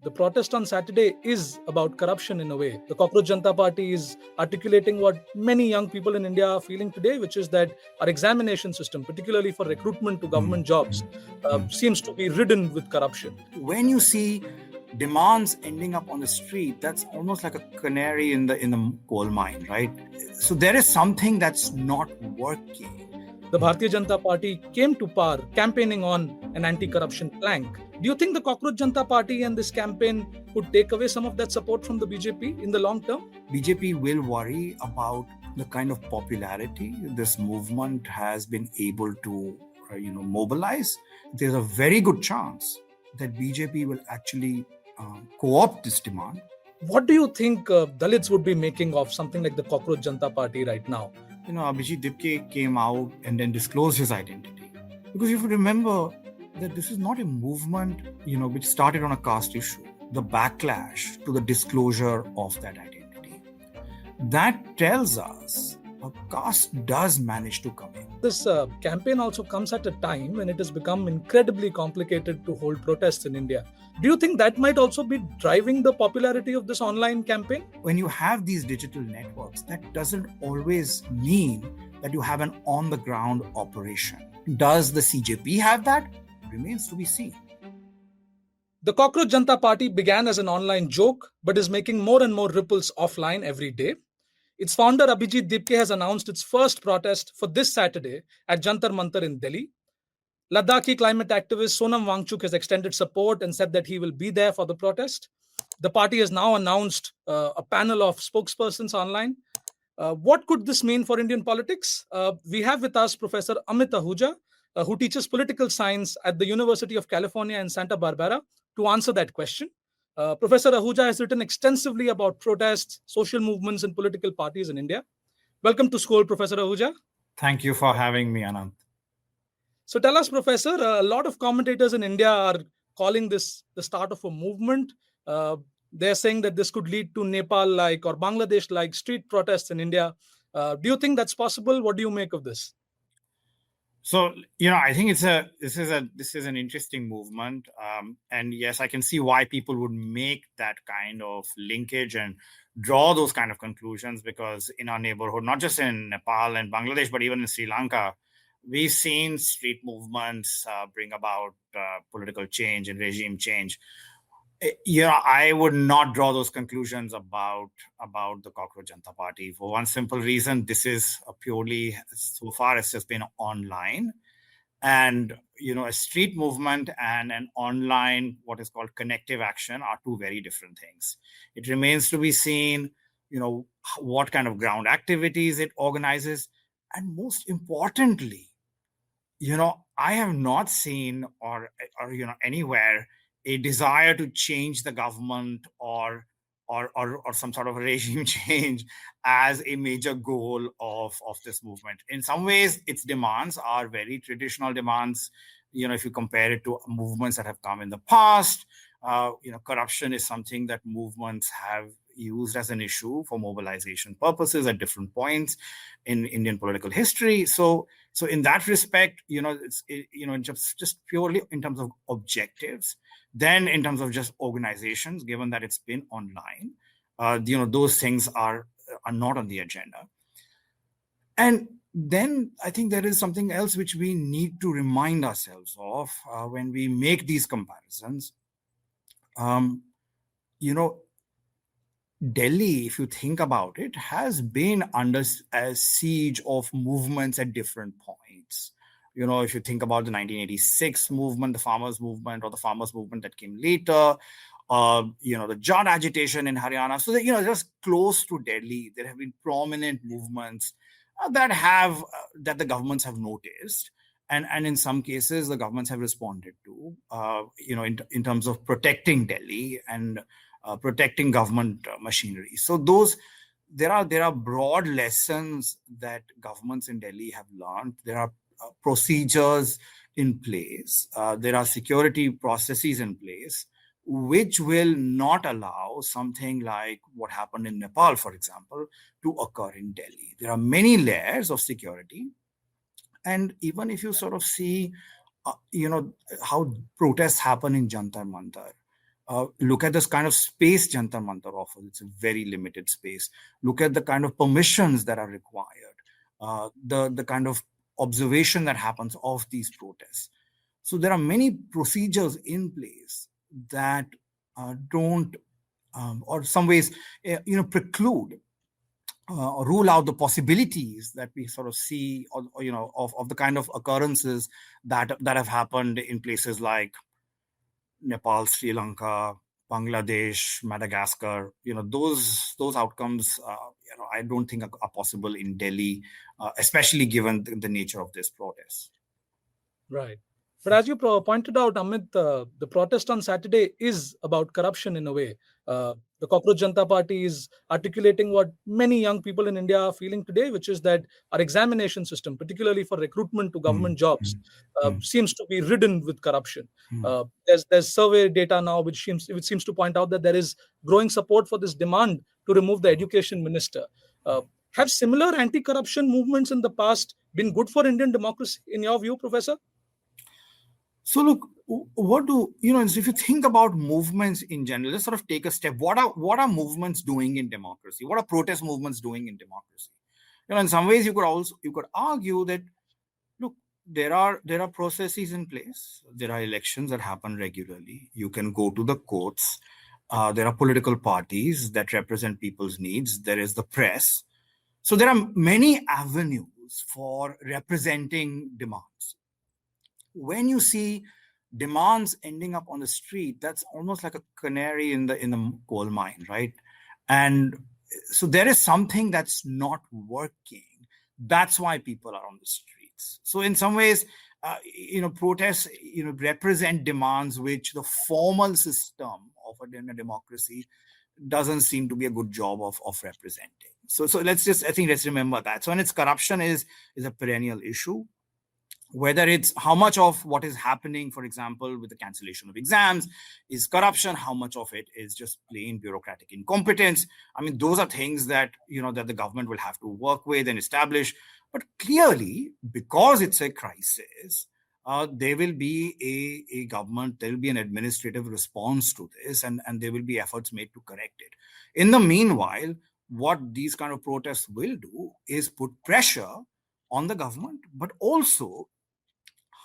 The protest on Saturday is about corruption in a way. The Cockroach Janta Party is articulating what many young people in India are feeling today, which is that our examination system, particularly for recruitment to government jobs, seems to be ridden with corruption. When you see demands ending up on the street, that's almost like a canary in the coal mine, right? So there is something that's not working. The Bharatiya Janata Party came to power campaigning on an anti-corruption plank. Do you think the Cockroach Janta Party and this campaign could take away some of that support from the BJP in the long term? BJP will worry about the kind of popularity this movement has been able to mobilize. There's a very good chance that BJP will actually co-opt this demand. What do you think Dalits would be making of something like the Cockroach Janta Party right now? Abhijeet Dipke came out and then disclosed his identity. Because if you remember that this is not a movement, which started on a caste issue, the backlash to the disclosure of that identity. That tells us a caste does manage to come in. This campaign also comes at a time when it has become incredibly complicated to hold protests in India. Do you think that might also be driving the popularity of this online campaign? When you have these digital networks, that doesn't always mean that you have an on-the-ground operation. Does the CJP have that? Remains to be seen. The Cockroach Janta Party began as an online joke, but is making more and more ripples offline every day. Its founder Abhijeet Dipke has announced its first protest for this Saturday at Jantar Mantar in Delhi. Ladakhi climate activist Sonam Wangchuk has extended support and said that he will be there for the protest. The party has now announced a panel of spokespersons online. What could this mean for Indian politics? We have with us Professor Amit Ahuja, who teaches political science at the University of California in Santa Barbara, to answer that question. Professor Ahuja has written extensively about protests, social movements, and political parties in India. Welcome to Scroll, Professor Ahuja. Thank you for having me, Anant. So tell us, Professor, a lot of commentators in India are calling this the start of a movement. They're saying that this could lead to Nepal-like or Bangladesh-like street protests in India. Do you think that's possible? What do you make of this? So, I think this is an interesting movement. And yes, I can see why people would make that kind of linkage and draw those kind of conclusions, because in our neighborhood, not just in Nepal and Bangladesh, but even in Sri Lanka, we've seen street movements bring about political change and regime change. I would not draw those conclusions about the Cockroach Janta Party for one simple reason. This is purely, so far, it's just been online. And, a street movement and an online, what is called connective action, are two very different things. It remains to be seen, what kind of ground activities it organizes. And most importantly, I have not seen or anywhere a desire to change the government or some sort of regime change as a major goal of this movement. In some ways, its demands are very traditional demands. If you compare it to movements that have come in the past, corruption is something that movements have used as an issue for mobilization purposes at different points in Indian political history. So in that respect, it's just purely in terms of objectives. Then in terms of just organizations, given that it's been online, those things are not on the agenda. And then I think there is something else which we need to remind ourselves of when we make these comparisons. Delhi, if you think about it, has been under a siege of movements at different points. If you think about the 1986 movement, the farmers movement, or the farmers movement that came later, the Jat agitation in Haryana. So, just close to Delhi, there have been prominent movements that the governments have noticed. And in some cases, the governments have responded to, in terms of protecting Delhi and protecting government machinery. So there are broad lessons that governments in Delhi have learned. There are procedures in place. There are security processes in place, which will not allow something like what happened in Nepal, for example, to occur in Delhi. There are many layers of security. And even if you sort of see, how protests happen in Jantar Mantar, Look at this kind of space Jantar Mantar offers. It's a very limited space. Look at the kind of permissions that are required, the kind of observation that happens of these protests. So there are many procedures in place that don't, or some ways, preclude or rule out the possibilities that we sort of see, of the kind of occurrences that have happened in places like Nepal, Sri Lanka, Bangladesh, Madagascar. Those outcomes, I don't think are possible in Delhi, especially given the nature of this protest. Right. But as you pointed out, Amit, the protest on Saturday is about corruption in a way. The Cockroach Janta Party is articulating what many young people in India are feeling today, which is that our examination system, particularly for recruitment to government jobs, seems to be ridden with corruption. There's survey data now which seems to point out that there is growing support for this demand to remove the education minister. Have similar anti-corruption movements in the past been good for Indian democracy, in your view, Professor? So look, if you think about movements in general, let's sort of take a step. What are movements doing in democracy? What are protest movements doing in democracy? In some ways, you could argue that, look, there are processes in place. There are elections that happen regularly. You can go to the courts. There are political parties that represent people's needs. There is the press. So there are many avenues for representing demands. When you see demands ending up on the street, that's almost like a canary in the coal mine, right? And so there is something that's not working. That's why people are on the streets. So in some ways, protests, represent demands which the formal system of a democracy doesn't seem to be a good job of representing. So let's remember that. So when it's corruption is a perennial issue. Whether it's how much of what is happening, for example, with the cancellation of exams is corruption, how much of it is just plain bureaucratic incompetence. I mean, those are things that, that the government will have to work with and establish. But clearly, because it's a crisis, there will be a government, there will be an administrative response to this, and there will be efforts made to correct it. In the meanwhile, what these kind of protests will do is put pressure on the government, but also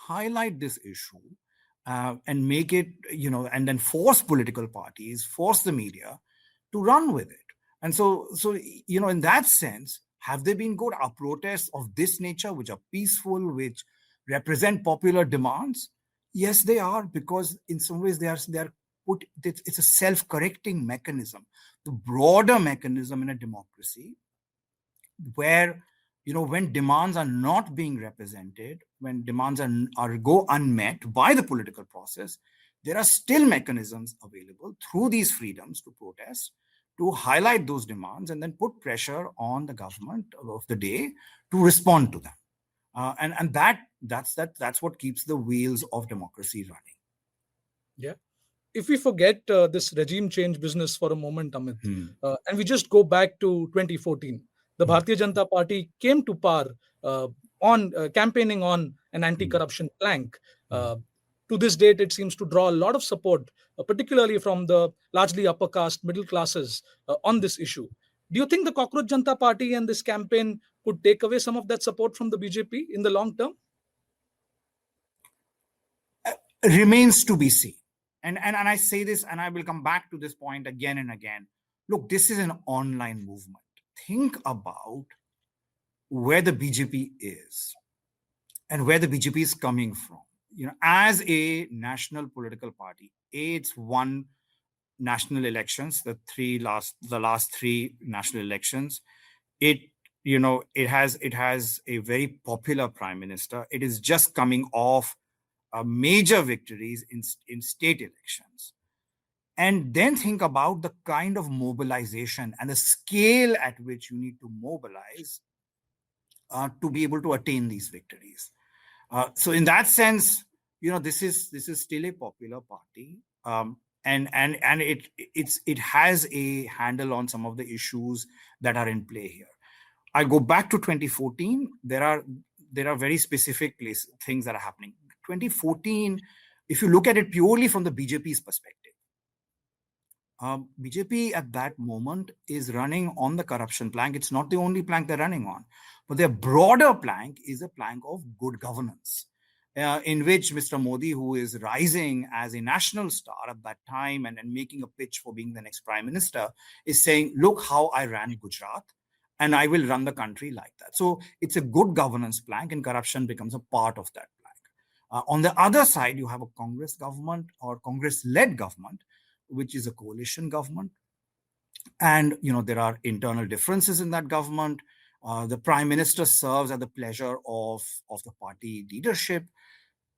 highlight this issue and make it, and then force political parties, force the media to run with it. And so in that sense, have they been good? Are protests of this nature, which are peaceful, which represent popular demands? Yes, they are, because in some ways they are put. It's a self-correcting mechanism, the broader mechanism in a democracy, where when demands are not being represented, when demands are go unmet by the political process, there are still mechanisms available through these freedoms to protest, to highlight those demands and then put pressure on the government of the day to respond to them. And that's what keeps the wheels of democracy running. Yeah. If we forget this regime change business for a moment, Amit, and we just go back to 2014, the Bharatiya Janata Party came to power on campaigning on an anti-corruption plank. To this date, it seems to draw a lot of support, particularly from the largely upper caste, middle classes, on this issue. Do you think the Cockroach Janta Party and this campaign could take away some of that support from the BJP in the long term? Remains to be seen. And I say this, and I will come back to this point again and again. Look, this is an online movement. Think about where the BJP is and where the BJP is coming from. As a national political party, it's won national elections, the last three national elections. It has a very popular prime minister. It is just coming off major victories in state elections. And then think about the kind of mobilization and the scale at which you need to mobilize to be able to attain these victories. So in that sense, this is still a popular party, and it has a handle on some of the issues that are in play here. I go back to 2014. There are very specific things that are happening. 2014, if you look at it purely from the BJP's perspective, BJP at that moment is running on the corruption plank. It's not the only plank they're running on, but their broader plank is a plank of good governance, in which Mr. Modi, who is rising as a national star at that time and making a pitch for being the next prime minister, is saying, look how I ran Gujarat, and I will run the country like that. So it's a good governance plank, and corruption becomes a part of that plank. On the other side, you have a Congress government or Congress-led government, which is a coalition government. And, there are internal differences in that government. The prime minister serves at the pleasure of the party leadership.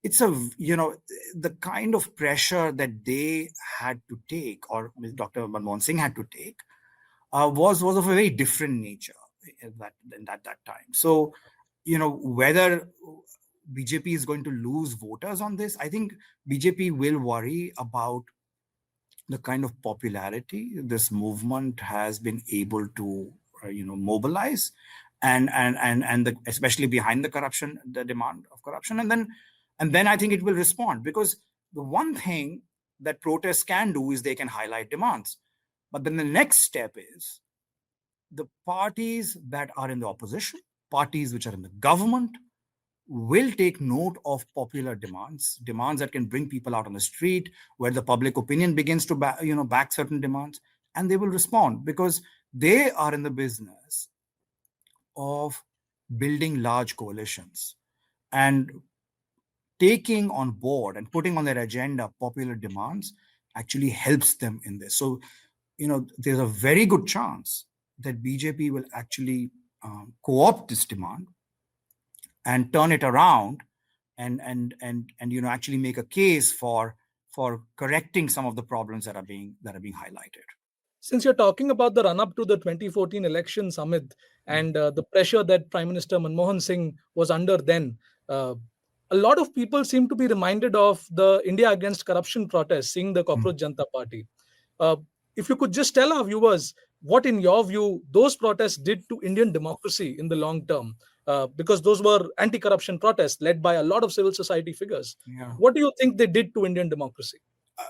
It's the kind of pressure that they had to take, or Dr. Manmohan Singh had to take, was of a very different nature at that time. So, whether BJP is going to lose voters on this, I think BJP will worry about the kind of popularity this movement has been able to, mobilize, and especially behind the demand of corruption, and then I think it will respond, because the one thing that protests can do is they can highlight demands, but then the next step is the parties that are in the opposition, parties which are in the government, will take note of popular demands that can bring people out on the street, where the public opinion begins to back certain demands, and they will respond, because they are in the business of building large coalitions, and taking on board and putting on their agenda popular demands actually helps them in this. So, there's a very good chance that BJP will actually co-opt this demand and turn it around, and actually make a case for correcting some of the problems that are being highlighted. Since you're talking about the run up to the 2014 elections, Amit, and the pressure that Prime Minister Manmohan Singh was under then, uh, a lot of people seem to be reminded of the India Against Corruption protest, seeing the Cockroach Janta Party. Uh, if you could just tell our viewers what, in your view, those protests did to Indian democracy in the long term, because those were anti corruption protests led by a lot of civil society figures. Yeah. What do you think they did to Indian democracy?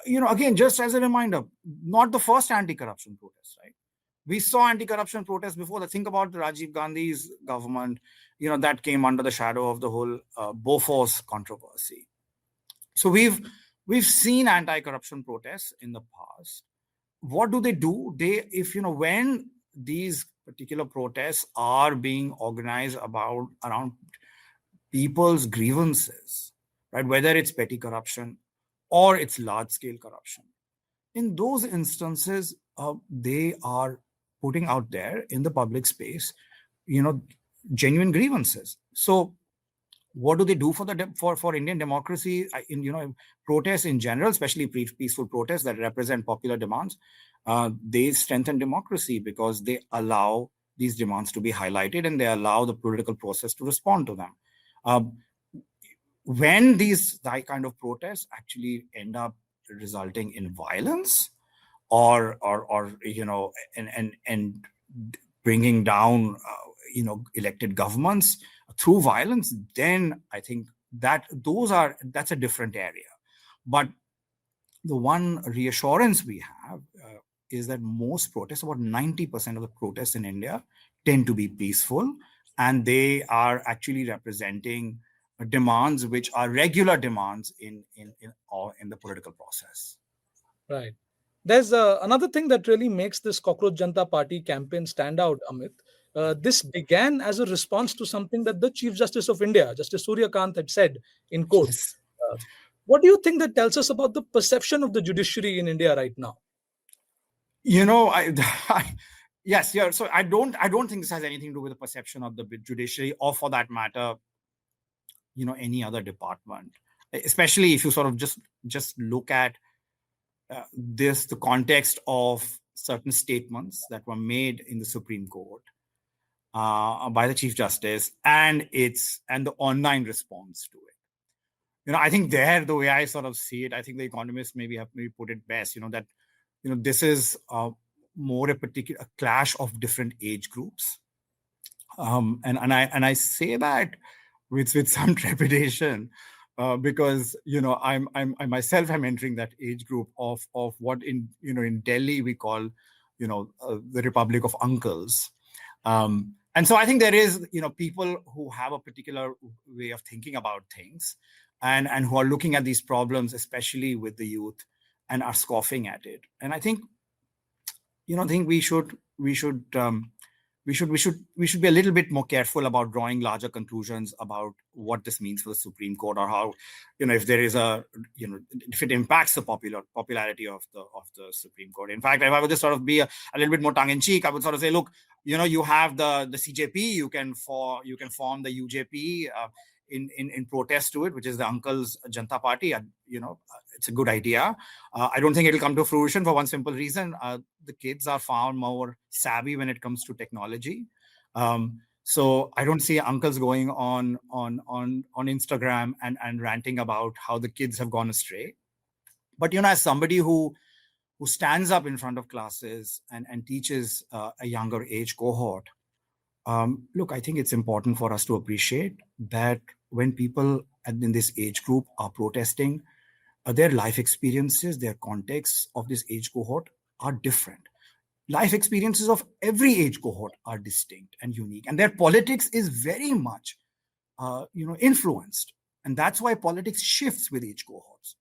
Again, just as a reminder, not the first anti-corruption protest, right? We saw anti-corruption protests before that. Think about Rajiv Gandhi's government, that came under the shadow of the whole Bofors controversy. So we've seen anti-corruption protests in the past. What do? When these particular protests are being organized around people's grievances, right? Whether it's petty corruption or it's large-scale corruption, in those instances, they are putting out there in the public space, genuine grievances. So, what do they do for Indian democracy? Protests in general, especially peaceful protests that represent popular demands, they strengthen democracy, because they allow these demands to be highlighted, and they allow the political process to respond to them. When that kind of protests actually end up resulting in violence, or and bringing down elected governments through violence, then I think that's a different area. But the one reassurance we have is that most protests, about 90% of the protests in India, tend to be peaceful, and they are actually representing demands which are regular demands in the political process. Right. There's another thing that really makes this Cockroach Janta Party campaign stand out, Amit. This began as a response to something that the Chief Justice of India, Justice Surya Kant, had said in court. Yes. What do you think that tells us about the perception of the judiciary in India right now? Yes, yeah. So I don't think this has anything to do with the perception of the judiciary, or for that matter, any other department. Especially if you sort of just look at the context of certain statements that were made in the Supreme Court by the Chief Justice, and the online response to it. I think the way I sort of see it, I think the economists maybe put it best. That this is more a clash of different age groups, and I say that with some trepidation, because I myself am entering that age group of what in Delhi we call the Republic of Uncles. And so I think there is people who have a particular way of thinking about things, and who are looking at these problems, especially with the youth, and are scoffing at it. And I think I think we should be a little bit more careful about drawing larger conclusions about what this means for the Supreme Court, or how if there is if it impacts the popularity of the Supreme Court. In fact, if I would just sort of be a little bit more tongue in cheek, I would sort of say, look, you have the CJP, you can form the UJP in protest to it, which is the Uncle's Janta Party. It's a good idea. I don't think it'll come to fruition for one simple reason. The kids are far more savvy when it comes to technology. So I don't see uncles going on Instagram and ranting about how the kids have gone astray. But as somebody who stands up in front of classes and teaches a younger age cohort, look, I think it's important for us to appreciate that when people in this age group are protesting, their life experiences, their contexts of this age cohort are different. Life experiences of every age cohort are distinct and unique, and their politics is very much influenced. And that's why politics shifts with age cohorts.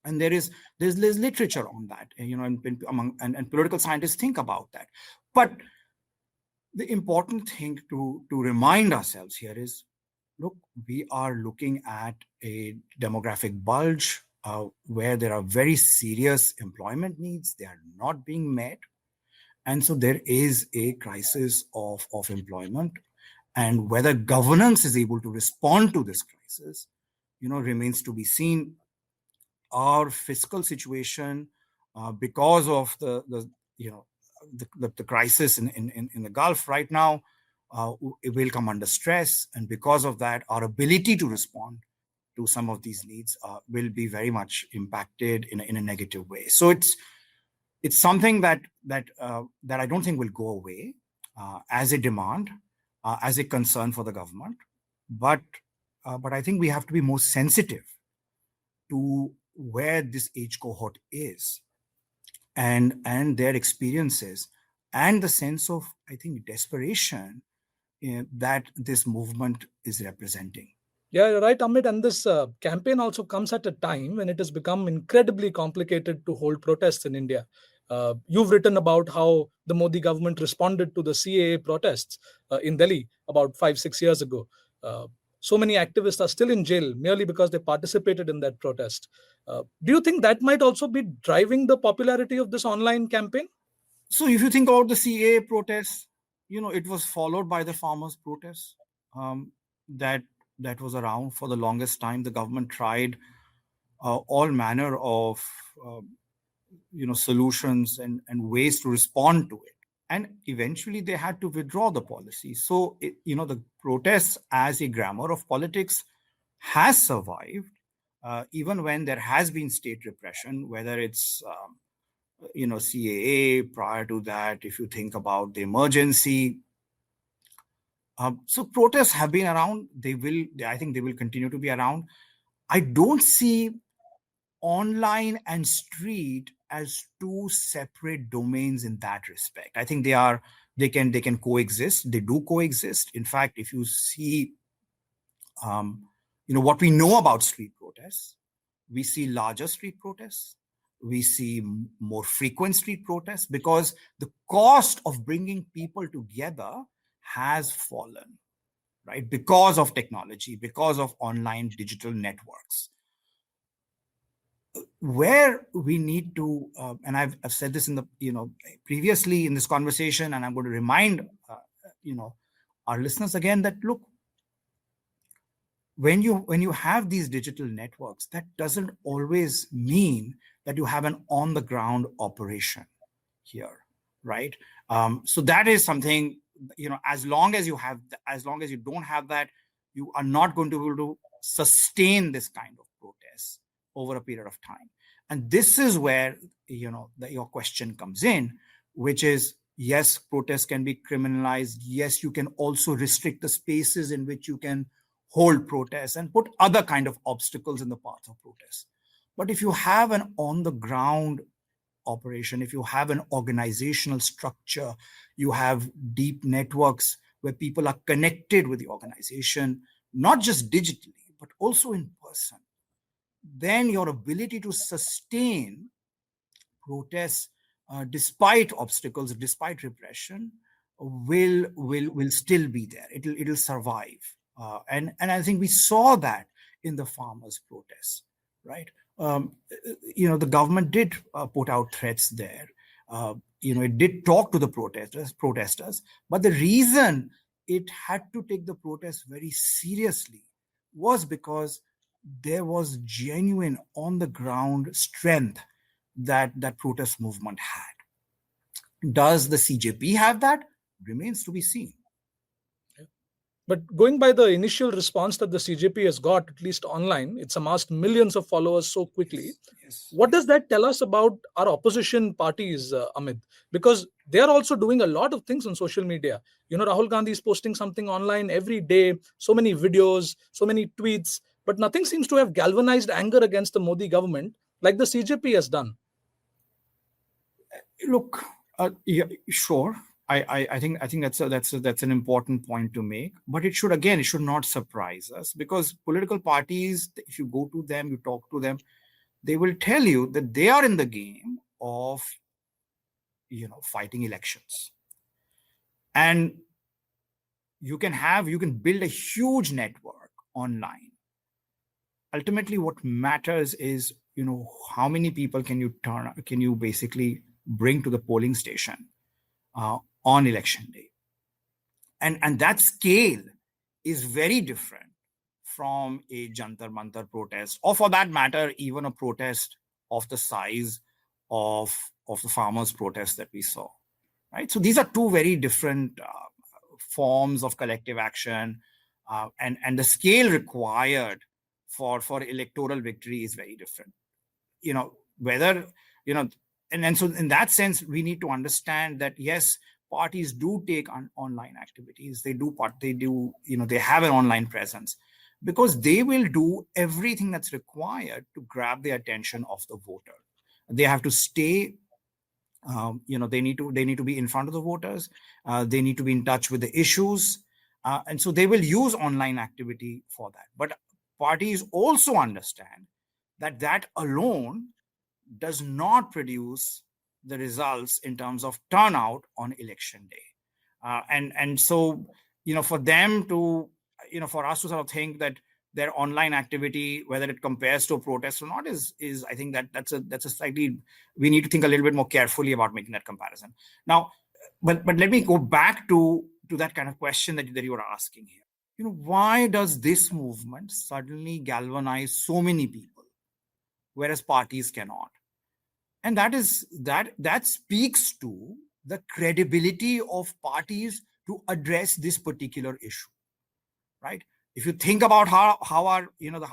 And there's literature on that, and political scientists think about that. But the important thing to remind ourselves here is, look, we are looking at a demographic bulge where there are very serious employment needs. They are not being met. And so there is a crisis of employment. And whether governance is able to respond to this crisis, remains to be seen. Our fiscal situation, because of the crisis in the Gulf right now, it will come under stress, and because of that, our ability to respond to some of these needs will be very much impacted in a negative way. So it's something that I don't think will go away as a demand, as a concern for the government, but I think we have to be more sensitive to where this age cohort is, and their experiences, and the sense of, I think, desperation that this movement is representing. Yeah, you're right, Amit. And this campaign also comes at a time when it has become incredibly complicated to hold protests in India. You've written about how the Modi government responded to the CAA protests in Delhi about 5-6 years ago. So many activists are still in jail merely because they participated in that protest. Do you think that might also be driving the popularity of this online campaign? So if you think about the CAA protests, it was followed by the farmers' protests that was around for the longest time. The government tried all manner of solutions and ways to respond to it, and eventually they had to withdraw the policy. So the protests as a grammar of politics has survived even when there has been state repression, whether it's CAA, prior to that, if you think about the emergency. So protests have been around. I think they will continue to be around. I don't see online and street as two separate domains in that respect. I think they can coexist. They do coexist. In fact, if you see what we know about street protests, we see larger street protests, we see more frequent street protests, because the cost of bringing people together has fallen, right? Because of technology, because of online digital networks. Where we need to, and I've said this in the previously in this conversation, and I'm going to remind our listeners again that, look, when you have these digital networks, that doesn't always mean that you have an on the ground operation here, right? So that is something, as long as you don't have that, you are not going to be able to sustain this kind of protest over a period of time. And this is where your question comes in, which is, yes, protests can be criminalized. Yes, you can also restrict the spaces in which you can hold protests and put other kind of obstacles in the path of protests. But if you have an on the ground operation, if you have an organizational structure, you have deep networks where people are connected with the organization, not just digitally, but also in person, then your ability to sustain protests despite obstacles, despite repression, will still be there. It'll survive, and I think we saw that in the farmers' protests, right? The government did put out threats there. It did talk to the protesters, but the reason it had to take the protests very seriously was because there was genuine on the ground strength that protest movement had. Does the CJP have that? Remains to be seen. But going by the initial response that the CJP has got, at least online, it's amassed millions of followers so quickly. Yes. What does that tell us about our opposition parties, Amit? Because they are also doing a lot of things on social media. Rahul Gandhi is posting something online every day, so many videos, so many tweets, but nothing seems to have galvanized anger against the Modi government like the CJP has done. Look, yeah, sure. I think that's an important point to make. But it should not surprise us, because political parties, if you go to them, you talk to them, they will tell you that they are in the game of fighting elections. And you can build a huge network online. Ultimately, what matters is, how many people can you basically bring to the polling station on election day. And that scale is very different from a Jantar Mantar protest, or for that matter, even a protest of the size of the farmers' protest that we saw. Right? So these are two very different forms of collective action, and the scale required for electoral victory is very different. And so in that sense, we need to understand that yes, parties do take online activities. They have an online presence, because they will do everything that's required to grab the attention of the voter. They have to stay. They need to be in front of the voters. They need to be in touch with the issues, and so they will use online activity for that. But parties also understand that alone does not produce the results in terms of turnout on election day. And so, for them to, for us to sort of think that their online activity, whether it compares to a protest or not, is I think that's a slightly, we need to think a little bit more carefully about making that comparison. Now, but let me go back to that kind of question that you were asking here. Why does this movement suddenly galvanize so many people, whereas parties cannot? And that speaks to the credibility of parties to address this particular issue, right? If you think about how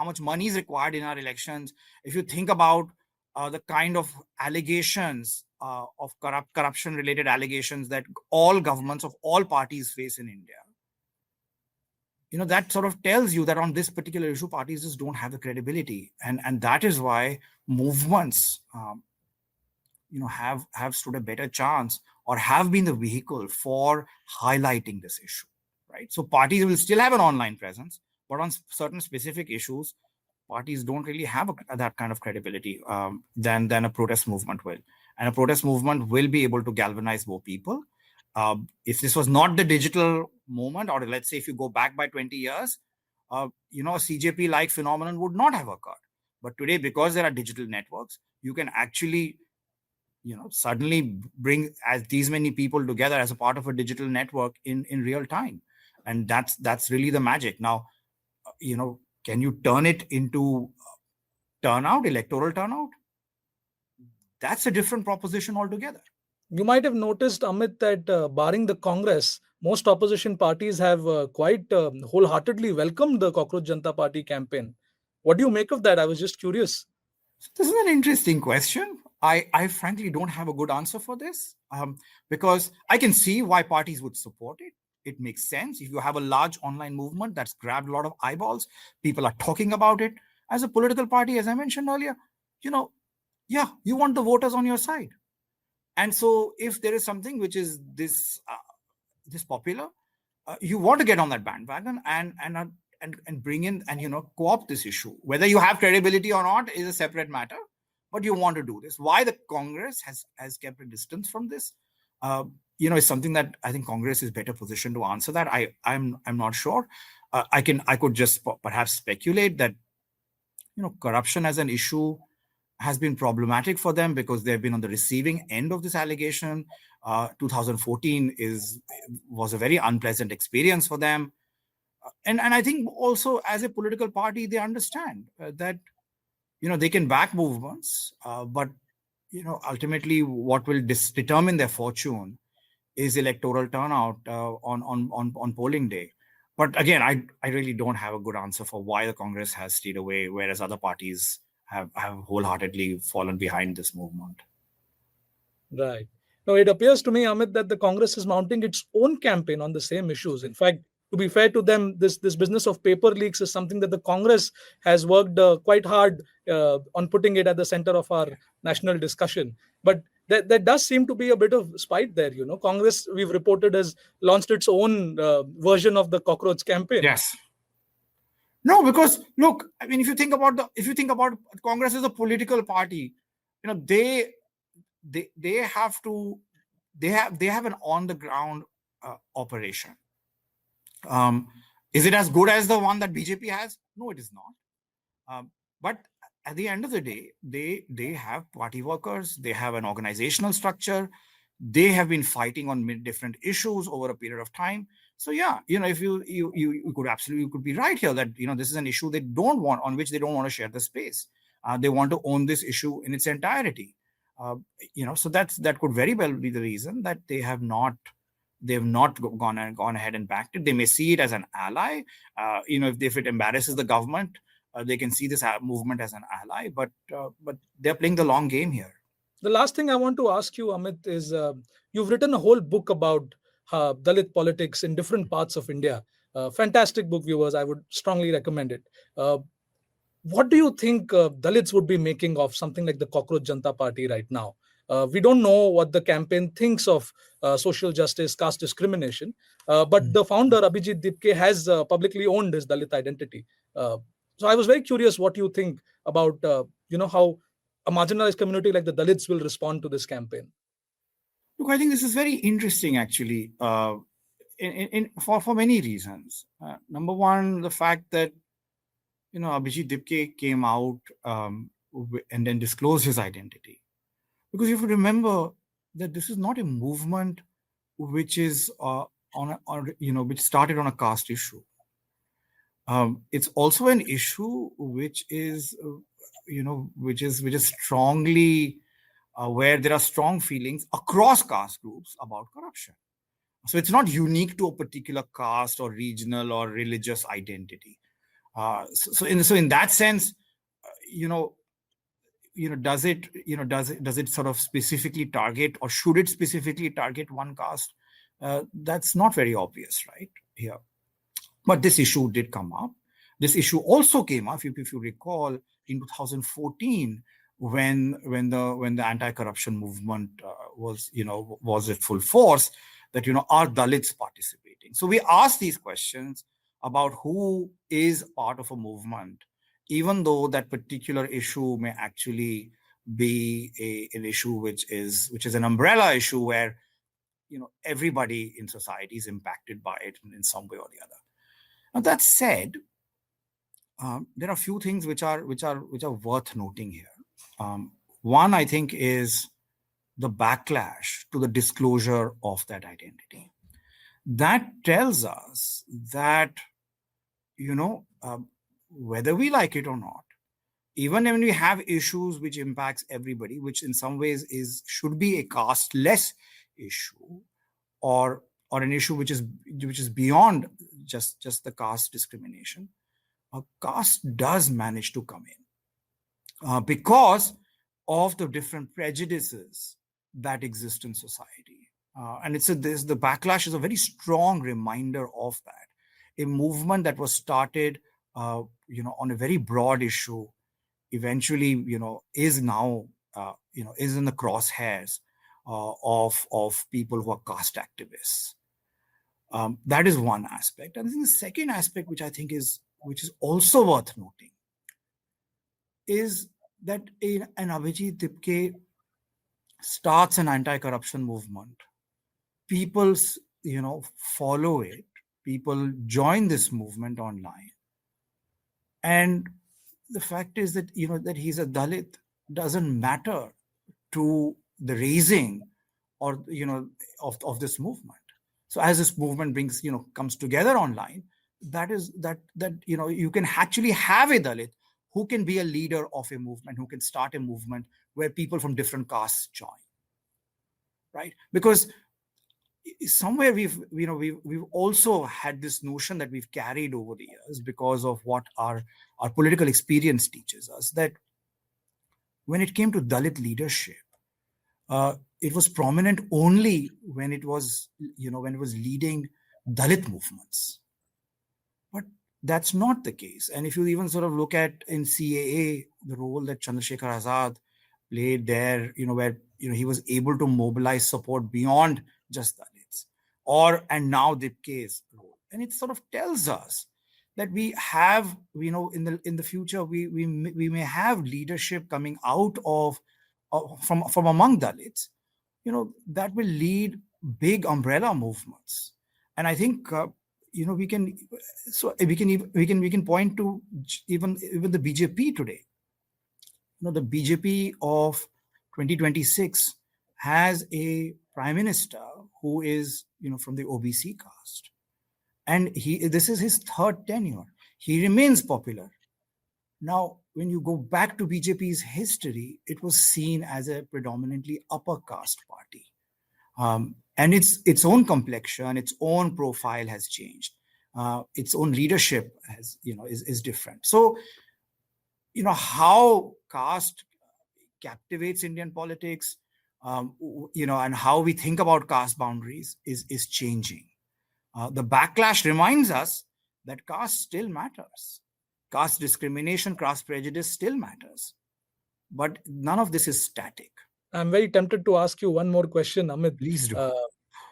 much money is required in our elections, if you think about the kind of allegations of corruption related allegations that all governments of all parties face in India, that sort of tells you that on this particular issue, parties just don't have the credibility, and that is why movements have stood a better chance, or have been the vehicle for highlighting this issue, right? So parties will still have an online presence, but on certain specific issues, parties don't really have that kind of credibility than a protest movement will. And a protest movement will be able to galvanize more people. If this was not the digital moment, or let's say if you go back by 20 years, a CJP-like phenomenon would not have occurred. But today, because there are digital networks, you can actually suddenly bring as these many people together as a part of a digital network in real time. And that's really the magic. Now, can you turn it into electoral turnout? That's a different proposition altogether. You might have noticed, Amit, that barring the Congress, most opposition parties have quite wholeheartedly welcomed the Cockroach Janta Party campaign. What do you make of that? I was just curious. This is an interesting question. I frankly don't have a good answer for this, because I can see why parties would support it. It makes sense. If you have a large online movement that's grabbed a lot of eyeballs, people are talking about it. As a political party, as I mentioned earlier, you want the voters on your side. And so if there is something which is this popular, you want to get on that bandwagon and bring in and co-opt this issue. Whether you have credibility or not is a separate matter, but you want to do this. Why the Congress has kept a distance from this, is something that I think Congress is better positioned to answer that. I'm not sure. I could just perhaps speculate that corruption as an issue has been problematic for them because they've been on the receiving end of this allegation. 2014 was a very unpleasant experience for them. And I think also as a political party, they understand that, they can back movements, but, ultimately what will determine their fortune is electoral turnout on polling day. But again, I really don't have a good answer for why the Congress has stayed away, whereas other parties have wholeheartedly fallen behind this movement. Right. No, it appears to me, Amit, that the Congress is mounting its own campaign on the same issues. In fact, to be fair to them, this business of paper leaks is something that the Congress has worked quite hard on putting it at the center of our national discussion. But there does seem to be a bit of spite there. Congress, we've reported, has launched its own version of the cockroach campaign. Yes. No, because look, I mean, if you think about Congress as a political party, they have an on the ground operation. Is it as good as the one that BJP has? No, it is not. But at the end of the day, they have party workers, they have an organizational structure, they have been fighting on different issues over a period of time. So yeah, if you could be right here that this is an issue they don't want, on which they don't want to share the space. They want to own this issue in its entirety. So that could very well be the reason that they've not gone ahead and backed it. They may see it as an ally. If it embarrasses the government, they can see this movement as an ally. But they're playing the long game here. The last thing I want to ask you, Amit, is you've written a whole book about Dalit politics in different parts of India. Fantastic book, viewers. I would strongly recommend it. What do you think Dalits would be making of something like the Cockroach Janta Party right now? We don't know what the campaign thinks of social justice, caste discrimination, but the founder, Abhijeet Dipke, has publicly owned his Dalit identity. So I was very curious what you think about, how a marginalized community like the Dalits will respond to this campaign. Look, I think this is very interesting, actually, for many reasons. Number one, the fact that Abhijeet Dipke came out and then disclosed his identity, because if you remember that this is not a movement which is which started on a caste issue. It's also an issue which is strongly where there are strong feelings across caste groups about corruption. So it's not unique to a particular caste or regional or religious identity. So in that sense, does it sort of specifically target, or should it specifically target one caste? That's not very obvious, right here. But this issue did come up. This issue also came up, if you recall, in 2014, when the anti-corruption movement was at full force, that are Dalits participating? So we ask these questions about who is part of a movement, even though that particular issue may actually be an issue which is an umbrella issue where everybody in society is impacted by it in some way or the other. Now, that said, there are a few things which are worth noting here. One, I think, is the backlash to the disclosure of that identity. That tells us that whether we like it or not, even when we have issues which impacts everybody, which in some ways should be a caste-less issue, or an issue which is beyond just the caste discrimination, caste does manage to come in because of the different prejudices that exist in society. And the backlash is a very strong reminder of that. A movement that was started, on a very broad issue, eventually, is now, is in the crosshairs of people who are caste activists. That is one aspect. And then the second aspect, which is also worth noting, is that an Abhijeet Dipke starts an anti-corruption movement. People, follow it. People join this movement online. And the fact is that, that he's a Dalit doesn't matter to the raising or, of this movement. So as this movement comes together online, that you can actually have a Dalit who can be a leader of a movement, who can start a movement where people from different castes join, right? Because somewhere we've also had this notion that we've carried over the years because of what our political experience teaches us, that when it came to Dalit leadership, it was prominent only when it was leading Dalit movements. But that's not the case. And if you even sort of look at in CAA, the role that Chandrasekhar Azad played there, where he was able to mobilize support beyond just Dalits, and now Dipke's role, and it sort of tells us that we have, in the future, we may have leadership coming out of from among Dalits, that will lead big umbrella movements. And I think we can point to even the BJP today. The BJP of 2026 has a prime minister who is from the OBC caste, and this is his third tenure. He remains popular. Now, when you go back to BJP's history, it was seen as a predominantly upper caste party. And its own complexion, its own profile has changed. Its own leadership is different. So, how caste captivates Indian politics, and how we think about caste boundaries is changing. The backlash reminds us that caste still matters. Caste discrimination, caste prejudice still matters. But none of this is static. I'm very tempted to ask you one more question, Amit. Please do.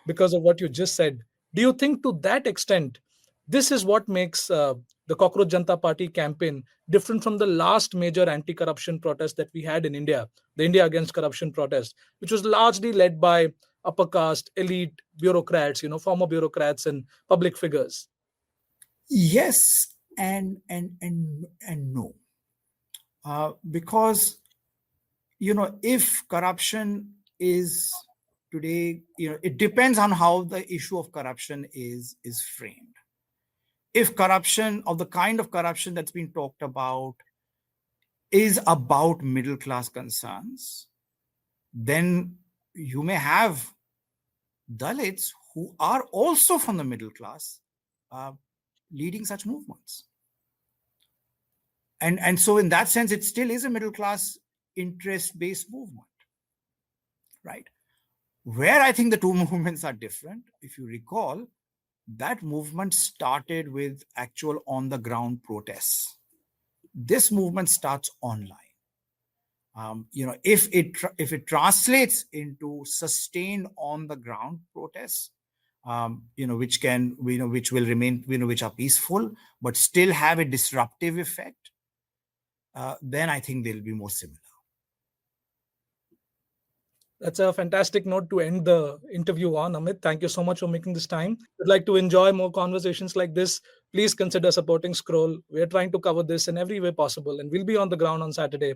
Because of what you just said. Do you think to that extent, this is what makes the Cockroach Janta Party campaign different from the last major anti-corruption protest that we had in India, the India Against Corruption protest, which was largely led by upper caste, elite bureaucrats, former bureaucrats and public figures? Yes and no. Because, if corruption is today, it depends on how the issue of corruption is framed. If corruption of the kind of corruption that's been talked about is about middle class concerns, then you may have Dalits who are also from the middle class leading such movements. And so in that sense, it still is a middle class interest-based movement, right? Where I think the two movements are different, if you recall, that movement started with actual on-the-ground protests. This movement starts online. If it translates into sustained on-the-ground protests, which will remain, which are peaceful but still have a disruptive effect, then I think they'll be more similar. That's a fantastic note to end the interview on, Amit. Thank you so much for making this time. If you'd like to enjoy more conversations like this, please consider supporting Scroll. We're trying to cover this in every way possible, and we'll be on the ground on Saturday,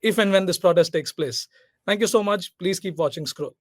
if and when this protest takes place. Thank you so much. Please keep watching Scroll.